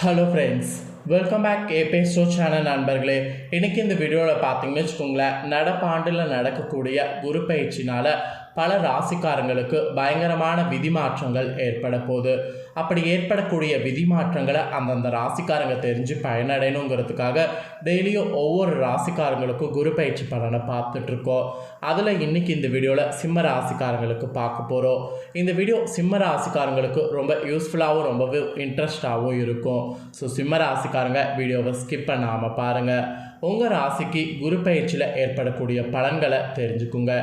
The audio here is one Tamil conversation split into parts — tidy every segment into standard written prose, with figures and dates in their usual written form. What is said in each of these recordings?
ஹலோ ஃப்ரெண்ட்ஸ், வெல்கம் பேக் ஏபேஸ்டோ சேனல் நண்பர்களே. இன்றைக்கி இந்த வீடியோவில் பார்த்தீங்கன்னு வச்சுக்கோங்களேன், நடப்பாண்டில் நடக்கக்கூடிய குரு பயிற்சினால் பல ராசிக்காரங்களுக்கு பயங்கரமான விதிமாற்றங்கள் ஏற்பட போகுது. அப்படி ஏற்படக்கூடிய விதிமாற்றங்களை அந்தந்த ராசிக்காரங்க தெரிஞ்சு பயனடையணுங்கிறதுக்காக டெய்லியும் ஒவ்வொரு ராசிக்காரங்களுக்கும் குரு பயிற்சி பலனை பார்த்துட்ருக்கோம். அதில் இன்றைக்கி இந்த வீடியோவில் சிம்ம ராசிக்காரங்களுக்கு பார்க்க போகிறோம். இந்த வீடியோ சிம்ம ராசிக்காரங்களுக்கு ரொம்ப யூஸ்ஃபுல்லாகவும் ரொம்பவே இன்ட்ரெஸ்டாகவும் இருக்கும். ஸோ சிம்ம ராசிக்காரங்க வீடியோவை ஸ்கிப் பண்ணாமல் பாருங்கள். உங்கள் ராசிக்கு குரு பயிற்சியில் ஏற்படக்கூடிய பலன்களை தெரிஞ்சுக்குங்க.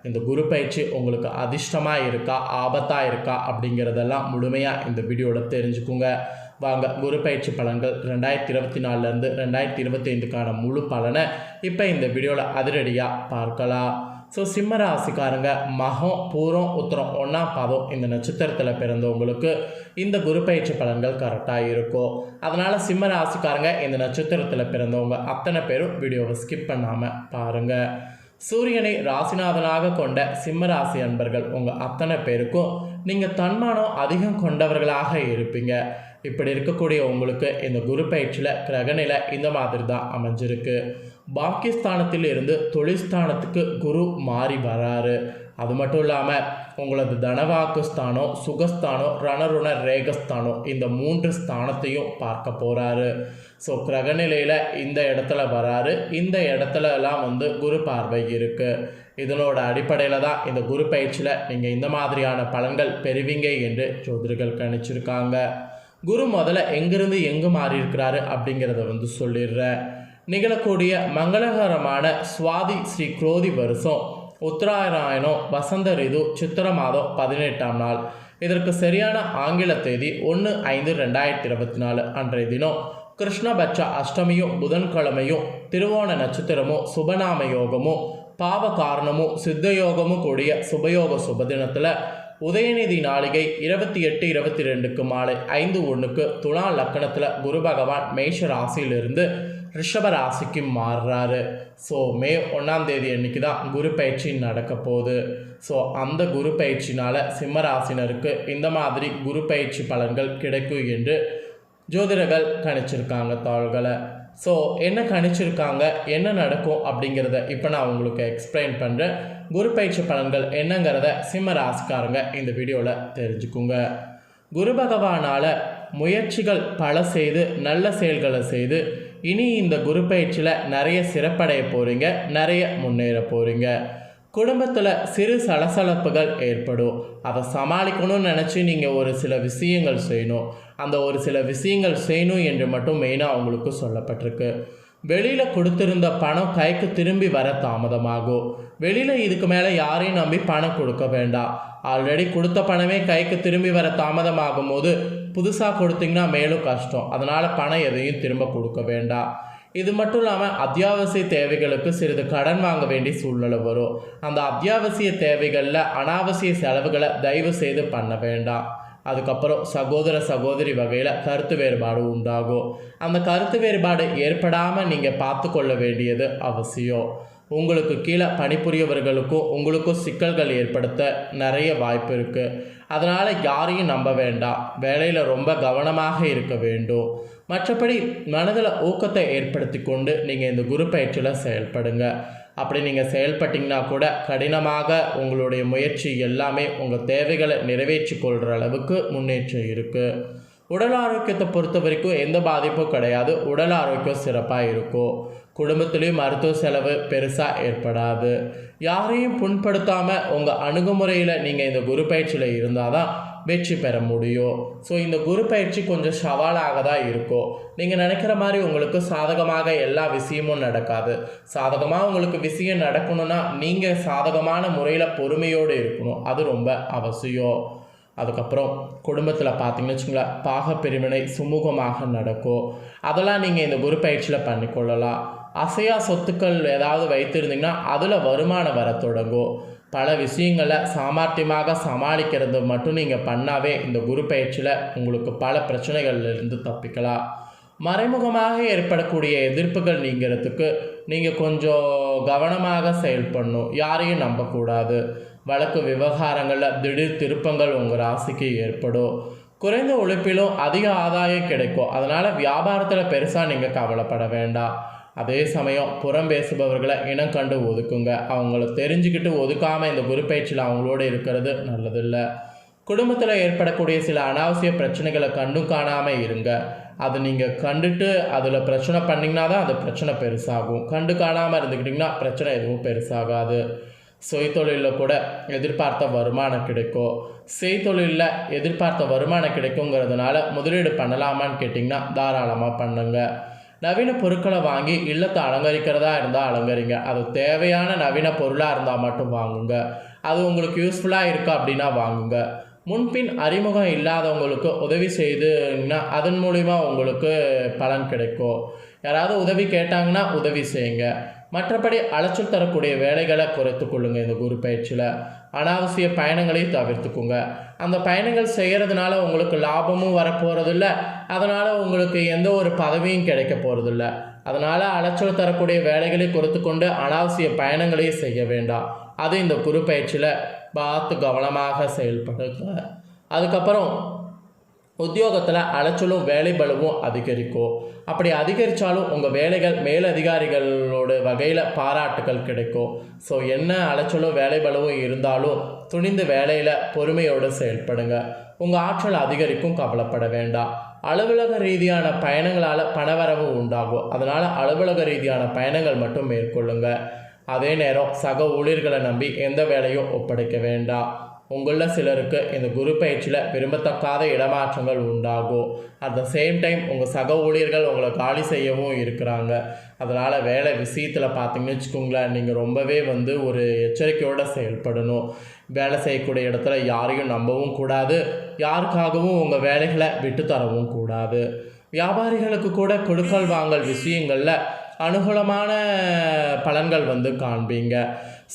இந்த குரு பயிற்சி உங்களுக்கு அதிர்ஷ்டமாக இருக்கா, ஆபத்தாக இருக்கா அப்படிங்கிறதெல்லாம் முழுமையாக இந்த வீடியோவில் தெரிஞ்சுக்குங்க. வாங்க, குரு பயிற்சி பலன்கள் 2024 2025க்கான முழு பலனை இப்போ இந்த வீடியோவில் அதிரடியாக பார்க்கலாம். ஸோ சிம்ம ராசிக்காரங்க மகம், பூரம், உத்திரம், ஒன்றாம் பாதம் இந்த நட்சத்திரத்தில் பிறந்தவங்களுக்கு இந்த குரு பயிற்சி பலன்கள் கரெக்டாக இருக்கும். அதனால் சிம்ம ராசிக்காரங்க இந்த நட்சத்திரத்தில் பிறந்தவங்க அத்தனை பேரும் வீடியோவை ஸ்கிப் பண்ணாமல் பாருங்கள். சூரியனை ராசிநாதனாக கொண்ட சிம்ம ராசி அன்பர்கள் உங்கள் அத்தனை பேருக்கும் நீங்கள் தன்மானம் அதிகம் கொண்டவர்களாக இருப்பீங்க. இப்படி இருக்கக்கூடிய உங்களுக்கு இந்த குரு பயிற்சியில் கிரகநிலை இந்த மாதிரி தான் அமைஞ்சிருக்கு. பாக்கியஸ்தானத்தில் இருந்து தொழில்ஸ்தானத்துக்கு குரு மாறி வராரு. அது மட்டும் இல்லாமல் உங்களது தனவாக்கு ஸ்தானம், சுகஸ்தானம், ரணருண ரேகஸ்தானம் இந்த 3 ஸ்தானத்தையும் பார்க்க போகிறாரு. ஸோ கிரகநிலையில் இந்த இடத்துல வராரு. இந்த இடத்துலலாம் குரு பார்வை இருக்குது. இதனோட அடிப்படையில் தான் இந்த குரு பயிற்சியில் நீங்கள் இந்த மாதிரியான பலன்கள் பெறுவீங்க என்று ஜோதிடர்கள் கணிச்சிருக்காங்க. குரு முதல்ல எங்கிருந்து எங்கே மாறி இருக்கிறாரு அப்படிங்கிறத சொல்லிடுறேன். நிகழக்கூடிய மங்களகரமான சுவாதி ஸ்ரீ குரோதி வருஷம் உத்தராயணம் வசந்த ரிது சித்திர மாதம் 18ஆம் நாள். இதற்கு சரியான ஆங்கில தேதி 1/5/2024 அன்றைய தினம் கிருஷ்ணபட்ச அஷ்டமியும் புதன்கிழமையும் திருவோண நட்சத்திரமும் சுபநாம யோகமும் பாவ காரணமும் சித்த யோகமும் கூடிய சுபயோக சுபதினத்தில் உதயநிதி நாளிகை 28:22 மாலை 5:01 துலா லக்கணத்தில் குரு பகவான் மேஷ ராசியிலிருந்து ரிஷப ராசிக்கு மாறுறாரு. ஸோ மே 1ஆம் தேதி அன்னைக்கு தான் குரு பயிற்சி நடக்க போகுது. ஸோ அந்த குரு பயிற்சினால் சிம்ம ராசினருக்கு இந்த மாதிரி குரு பயிற்சி பலன்கள் கிடைக்கும் என்று ஜோதிடர்கள் கணிச்சிருக்காங்க தாள்களை. ஸோ என்ன கணிச்சிருக்காங்க, என்ன நடக்கும் அப்படிங்கிறத இப்போ நான் உங்களுக்கு எக்ஸ்பிளைன் பண்ணுறேன். குரு பயிற்சி பலன்கள் என்னங்கிறத சிம்ம ராசிக்காரங்க இந்த வீடியோவில் தெரிஞ்சுக்குங்க. குரு பகவானால் முயற்சிகள் பல செய்து நல்ல செயல்களை செய்து இனி இந்த குரு பயிற்சியில் நிறைய சிறப்படைய போகிறீங்க, நிறைய முன்னேற போகிறீங்க. குடும்பத்தில் சிறு சலசலப்புகள் ஏற்படும். அதை சமாளிக்கணும்னு நினச்சி நீங்கள் ஒரு சில விஷயங்கள் செய்யணும். அந்த ஒரு சில விஷயங்கள் செய்யணும் என்று மட்டும் மெயினாக அவங்களுக்கு சொல்லப்பட்டிருக்கு. வெளியில் கொடுத்துருந்த பணம் கைக்கு திரும்பி வர தாமதமாகும். வெளியில் இதுக்கு மேலே யாரையும் நம்பி பணம் கொடுக்க வேண்டாம். ஆல்ரெடி கொடுத்த பணமே கைக்கு திரும்பி வர தாமதமாகும் போது புதுசாக கொடுத்தீங்கன்னா மேலும் கஷ்டம். அதனால் பணம் எதையும் திரும்ப கொடுக்க வேண்டாம். இது மட்டும் இல்லாமல் அத்தியாவசிய தேவைகளுக்கு சிறிது கடன் வாங்க வேண்டிய சூழ்நிலை வரும். அந்த அத்தியாவசிய தேவைகளில் அனாவசிய செலவுகளை தயவு செய்து பண்ண வேண்டாம். அதுக்கப்புறம் சகோதர சகோதரி வகையில் கருத்து வேறுபாடு உண்டாகும். அந்த கருத்து வேறுபாடு ஏற்படாமல் நீங்கள் பார்த்து கொள்ள வேண்டியது அவசியம். உங்களுக்கு கீழே பணிபுரியவர்களுக்கும் உங்களுக்கும் சிக்கல்கள் ஏற்படுத்த நிறைய வாய்ப்பு இருக்குது. அதனால் யாரையும் நம்ப வேண்டாம். வேலையில் ரொம்ப கவனமாக இருக்க வேண்டும். மற்றபடி மனதில் ஊக்கத்தை ஏற்படுத்தி கொண்டு நீங்கள் இந்த குரு பயிற்சியில் செயல்படுங்க. அப்படி நீங்கள் செயல்பட்டிங்கன்னா கூட கடினமாக உங்களுடைய முயற்சி எல்லாமே உங்கள் தேவைகளை நிறைவேற்றி கொள்கிற அளவுக்கு முன்னேற்றம் இருக்குது. உடல் ஆரோக்கியத்தை பொறுத்த வரைக்கும் எந்த பாதிப்பும் கிடையாது. உடல் ஆரோக்கியம் சிறப்பாக இருக்கும். குடும்பத்துலேயும் மருத்துவ செலவு பெருசாக ஏற்படாது. யாரையும் புண்படுத்தாமல் உங்கள் அணுகுமுறையில் நீங்கள் இந்த குரு பயிற்சியில் இருந்தால் தான் வெற்றி பெற முடியும். ஸோ இந்த குரு பயிற்சி கொஞ்சம் சவாலாக தான் இருக்கும். நீங்கள் நினைக்கிற மாதிரி உங்களுக்கு சாதகமாக எல்லா விஷயமும் நடக்காது. சாதகமாக உங்களுக்கு விஷயம் நடக்கணும்னா நீங்கள் சாதகமான முறையில் பொறுமையோடு இருக்கணும். அது ரொம்ப அவசியம். அதுக்கப்புறம் குடும்பத்தில் பார்த்தீங்கன்னு வச்சுங்களேன், பாகப்பிரிவினை சுமூகமாக நடக்கும். அதெல்லாம் நீங்கள் இந்த குரு பயிற்சியில் பண்ணிக்கொள்ளலாம். அசையா சொத்துக்கள் ஏதாவது வைத்திருந்தீங்கன்னா அதில் வருமானம் வர தொடங்கும். பல விஷயங்களை சாமர்த்தியமாக சமாளிக்கிறது மட்டும் நீங்கள் பண்ணாவே இந்த குரு பயிற்சியில் உங்களுக்கு பல பிரச்சனைகள்லேருந்து தப்பிக்கலாம். மறைமுகமாக ஏற்படக்கூடிய எதிர்ப்புகள் நீங்கிறதுக்கு நீங்கள் கொஞ்சம் கவனமாக செயல்படணும். யாரையும் நம்பக்கூடாது. வழக்கு விவகாரங்களில் திடீர் திருப்பங்கள் உங்கள் ராசிக்கு ஏற்படும். குறைந்த உழைப்பிலும் அதிக ஆதாயம் கிடைக்கும். அதனால் வியாபாரத்தில் பெருசாக நீங்கள் கவலைப்பட வேண்டாம். அதே சமயம் புறம் பேசுபவர்களை இனம் கண்டு ஒதுக்குங்க. அவங்கள தெரிஞ்சுக்கிட்டு ஒதுக்காமல் இந்த குரு பயிற்சியில் அவங்களோடு இருக்கிறது நல்லதில்லை. குடும்பத்தில் ஏற்படக்கூடிய சில அனாவசிய பிரச்சனைகளை கண்டும் காணாமல் இருங்க. அது நீங்கள் கண்டுட்டு அதில் பிரச்சனை பண்ணிங்கன்னா தான் அது பிரச்சனை பெருசாகும். கண்டு காணாமல் இருந்துக்கிட்டிங்கன்னா பிரச்சனை எதுவும் பெருசாகாது. சுயதொழிலில் கூட எதிர்பார்த்த வருமானம் கிடைக்கும். செய்தொழிலில் எதிர்பார்த்த வருமானம் கிடைக்குங்கிறதுனால முதலீடு பண்ணலாமான்னு கேட்டிங்கன்னா தாராளமாக பண்ணுங்க. நவீன பொருட்களை வாங்கி இல்லத்தை அலங்கரிக்கிறதா இருந்தால் அலங்கரிங்க. அது தேவையான நவீன பொருளாக இருந்தால் மட்டும் வாங்குங்க. அது உங்களுக்கு யூஸ்ஃபுல்லாக இருக்கா அப்படின்னா வாங்குங்க. முன்பின் அறிமுகம் இல்லாதவங்களுக்கு உதவி செய்துன்னா அதன் மூலிமா உங்களுக்கு பலன் கிடைக்கும். யாராவது உதவி கேட்டாங்கன்னா உதவி செய்யுங்க. மற்றபடி அலைச்சல் தரக்கூடிய வேலைகளை குறைத்து கொள்ளுங்க. இந்த குரு பயிற்சியில் அனாவசிய பயணங்களையும் தவிர்த்துக்குங்க. அந்த பயணங்கள் செய்கிறதுனால உங்களுக்கு லாபமும் வரப்போகிறதில்ல, அதனால் உங்களுக்கு எந்த ஒரு பதவியும் கிடைக்க போகிறதில்ல. அதனால் அலைச்சல் தரக்கூடிய வேலைகளை குறைத்து கொண்டு அனாவசிய பயணங்களையும் செய்ய வேண்டாம். அது இந்த குரு பயிற்சியில் பார்த்து கவனமாக செயல்படுங்க. அதுக்கப்புறம் உத்தியோகத்தில் அலைச்சலும் வேலை பளுவும் அதிகரிக்கும். அப்படி அதிகரித்தாலும் உங்கள் வேலைகள் மேலதிகாரிகளோட வகையில் பாராட்டுகள் கிடைக்கும். ஸோ என்ன அலைச்சலும் வேலை பளுவும் இருந்தாலும் துணிந்து வேலையில் பொறுமையோடு செயல்படுங்க. உங்கள் ஆற்றல் அதிகரிக்கும், கவலைப்பட வேண்டாம். அலுவலக ரீதியான பயணங்களால் பணவரவு உண்டாகும். அதனால் அலுவலக ரீதியான பயணங்கள் மட்டும் மேற்கொள்ளுங்க. அதே நேரம் சக ஊழியர்களை நம்பி எந்த வேலையும் ஒப்படைக்க வேண்டாம். உங்களில் சிலருக்கு இந்த குரு பயிற்சியில் விரும்பத்தக்காத இடமாற்றங்கள் உண்டாகும். அட் த சேம் டைம் உங்கள் சக ஊழியர்கள் உங்களை காலி செய்யவும் இருக்கிறாங்க. அதனால் வேலை விஷயத்தில் பார்த்தீங்கன்னு வச்சுக்கோங்களேன், நீங்கள் ரொம்பவே ஒரு எச்சரிக்கையோடு செயல்படணும். வேலை செய்யக்கூடிய இடத்துல யாரையும் நம்பவும் கூடாது, யாருக்காகவும் உங்கள் வேலைகளை விட்டு தரவும் கூடாது. வியாபாரிகளுக்கு கூட கொடுக்கல் வாங்கல் விஷயங்களில் அனுகூலமான பலன்கள் காண்பீங்க.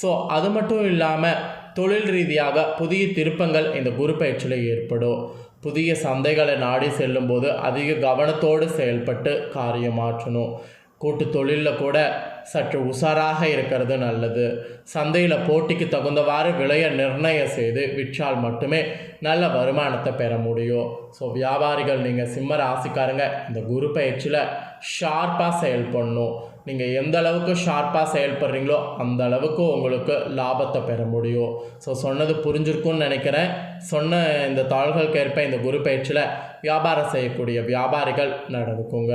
ஸோ அது மட்டும் இல்லாமல் தொழில் ரீதியாக புதிய திருப்பங்கள் இந்த குரு பயிற்சியில் ஏற்படும். புதிய சந்தைகளை நாடி செல்லும்போது அதிக கவனத்தோடு செயல்பட்டு காரியமாற்றணும். கூட்டு தொழிலில் கூட சற்று உஷாராக இருக்கிறது நல்லது. சந்தையில் போட்டிக்கு தகுந்தவாறு விலையை நிர்ணயம் செய்து விற்றால் மட்டுமே நல்ல வருமானத்தை பெற முடியும். ஸோ வியாபாரிகள் நீங்கள் சிம்ம ராசிக்காரங்க இந்த குரு பயிற்சியில் ஷார்ப்பாக செயல்படணும். நீங்கள் எந்த அளவுக்கு ஷார்ப்பாக செயல்படுறீங்களோ அந்த அளவுக்கு உங்களுக்கு லாபத்தை பெற முடியும். ஸோ சொன்னது புரிஞ்சிருக்கும்னு நினைக்கிறேன். சொன்ன இந்த தாள்களுக்கேற்ப இந்த குரு பயிற்சியில் வியாபாரம் செய்யக்கூடிய வியாபாரிகள் நடந்துக்குங்க.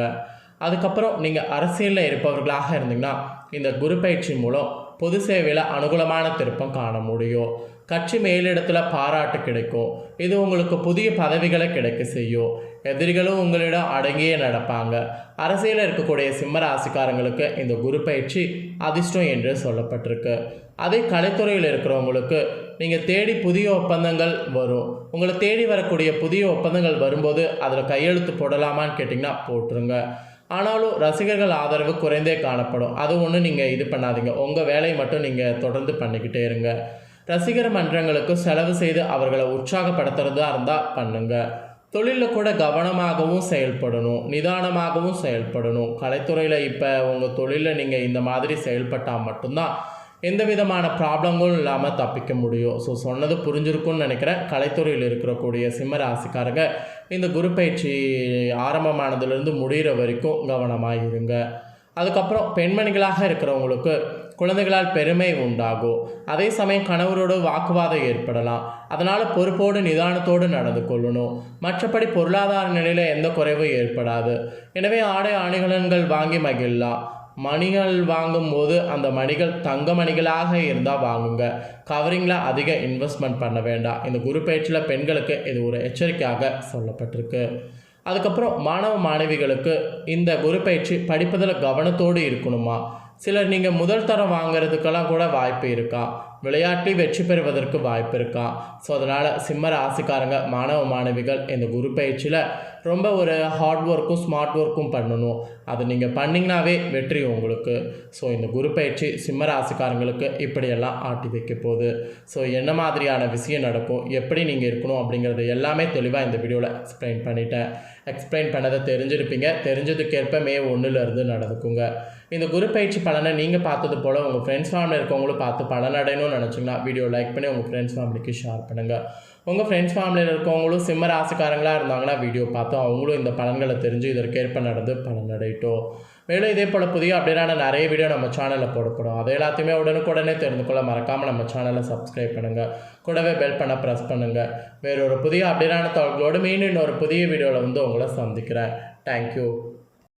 அதுக்கப்புறம் நீங்கள் அரசியலில் இருப்பவர்களாக இருந்தீங்கன்னா இந்த குரு பயிற்சி மூலம் பொது சேவையில் அனுகூலமான திருப்பம் காண முடியும். கட்சி மேலிடத்தில் பாராட்டு கிடைக்கும். இது உங்களுக்கு புதிய பதவிகளை கிடைக்க செய்யும். எதிரிகளும் உங்களிடம் அடங்கியே நடப்பாங்க. அரசியலில் இருக்கக்கூடிய சிம்ம ராசிக்காரங்களுக்கு இந்த குரு பயிற்சி அதிர்ஷ்டம் என்று சொல்லப்பட்டிருக்கு. அதே கலைத்துறையில் இருக்கிறவங்களுக்கு நீங்கள் தேடி புதிய ஒப்பந்தங்கள் வரும். உங்களை தேடி வரக்கூடிய புதிய ஒப்பந்தங்கள் வரும்போது அதில் கையெழுத்து போடலாமான்னு கேட்டிங்கன்னா போட்டுருங்க. ஆனாலும் ரசிகர்கள் ஆதரவு குறைந்தே காணப்படும். அது ஒன்றும் நீங்கள் இது பண்ணாதீங்க. உங்கள் வேலையை மட்டும் நீங்கள் தொடர்ந்து பண்ணிக்கிட்டே இருங்க. ரசிகர் மன்றங்களுக்கு செலவு செய்து அவர்களை உற்சாகப்படுத்துறதா இருந்தால் பண்ணுங்கள். தொழிலில் கூட கவனமாகவும் செயல்படணும், நிதானமாகவும் செயல்படணும். கலைத்துறையில் இப்போ உங்கள் தொழிலில் நீங்கள் இந்த மாதிரி செயல்பட்டால் மட்டும்தான் எந்த விதமான ப்ராப்ளங்களும் இல்லாமல் தப்பிக்க முடியும். ஸோ சொன்னது புரிஞ்சிருக்கும்னு நினைக்கிறேன். கலைத்துறையில் இருக்கக்கூடிய சிம்ம ராசிக்காரங்க இந்த குரு பயிற்சி ஆரம்பமானதுலேருந்து முடிகிற வரைக்கும் கவனமாக இருங்க. அதுக்கப்புறம் பெண்மணிகளாக இருக்கிறவங்களுக்கு குழந்தைகளால் பெருமை உண்டாகும். அதே சமயம் கணவரோடு வாக்குவாதம் ஏற்படலாம். அதனால் பொறுப்போடு நிதானத்தோடு நடந்து கொள்ளணும். மற்றபடி பொருளாதார நிலையில் எந்த குறைவும் ஏற்படாது. எனவே ஆடை அணிகலன்கள் வாங்கி மகிழலாம். மணிகள் வாங்கும்போது அந்த மணிகள் தங்க மணிகளாக இருந்தால் வாங்குங்க. கவரிங்கில் அதிக இன்வெஸ்ட்மெண்ட் பண்ண வேண்டாம். இந்த குரு பயிற்சியில் பெண்களுக்கு இது ஒரு எச்சரிக்கையாக சொல்லப்பட்டிருக்கு. அதுக்கப்புறம் மாணவ மாணவிகளுக்கு இந்த குரு பயிற்சி படிப்பதில் கவனத்தோடு இருக்கணுமா. சிலர் நீங்கள் முதல் தரம் வாங்கிறதுக்கெல்லாம் கூட வாய்ப்பு இருக்கா. விளையாட்டில் வெற்றி பெறுவதற்கு வாய்ப்பு இருக்கா. ஸோ அதனால் சிம்ம ராசிக்காரங்க மாணவ மாணவிகள் இந்த குரு பயிற்சியில் ரொம்ப ஒரு ஹார்ட் ஒர்க்கும் ஸ்மார்ட் ஒர்க்கும் பண்ணணும். அது நீங்கள் பண்ணிங்கனாவே வெற்றி உங்களுக்கு. ஸோ இந்த குரு பயிற்சி சிம்ம ராசிக்காரங்களுக்கு இப்படியெல்லாம் ஆட்டி வைக்க போகுது. ஸோ என்ன மாதிரியான விஷயம் நடக்கும், எப்படி நீங்கள் இருக்கணும் அப்படிங்கிறது எல்லாமே தெளிவாக இந்த வீடியோவில் எக்ஸ்பிளைன் பண்ணிட்டேன். எக்ஸ்பிளைன் பண்ணதை தெரிஞ்சிருப்பீங்க. தெரிஞ்சதுக்கேற்ப மே 1 நடந்துக்குங்க. இந்த குரு பயிற்சி பலனை நீங்கள் பார்த்தது போல் உங்கள் ஃப்ரெண்ட்ஸ் ஃபேமிலி இருக்கவங்களும் பார்த்து பலனடையணும்னு நினச்சிங்கன்னா வீடியோ லைக் பண்ணி உங்கள் ஃப்ரெண்ட்ஸ் ஃபேமிலிக்கு ஷேர் பண்ணுங்கள். உங்கள் ஃப்ரெண்ட்ஸ் ஃபேமிலியில் இருக்கவங்களும் சிம்ம ராசிக்காரங்களாக இருந்தாங்கன்னா வீடியோ பார்த்து அவங்களும் இந்த பலன்களை தெரிஞ்சு இதற்கேற்ப நடந்து பலனடையட்டும். மேலும் இதே போல் புதிய அப்டேட்டான நிறைய வீடியோ நம்ம சேனலில் போடப்படும். அது எல்லாத்தையுமே உடனுக்குடனே தெரிந்து கொள்ள மறக்காமல் நம்ம சேனலை சப்ஸ்கிரைப் பண்ணுங்கள். கூடவே பெல் பண்ண ப்ரெஸ் பண்ணுங்கள். வேறொரு புதிய அப்டேட்டான தகவல்களோடு மீண்டும் இன்னொரு புதிய வீடியோவில் உங்களை சந்திக்கிறேன். தேங்க்யூ.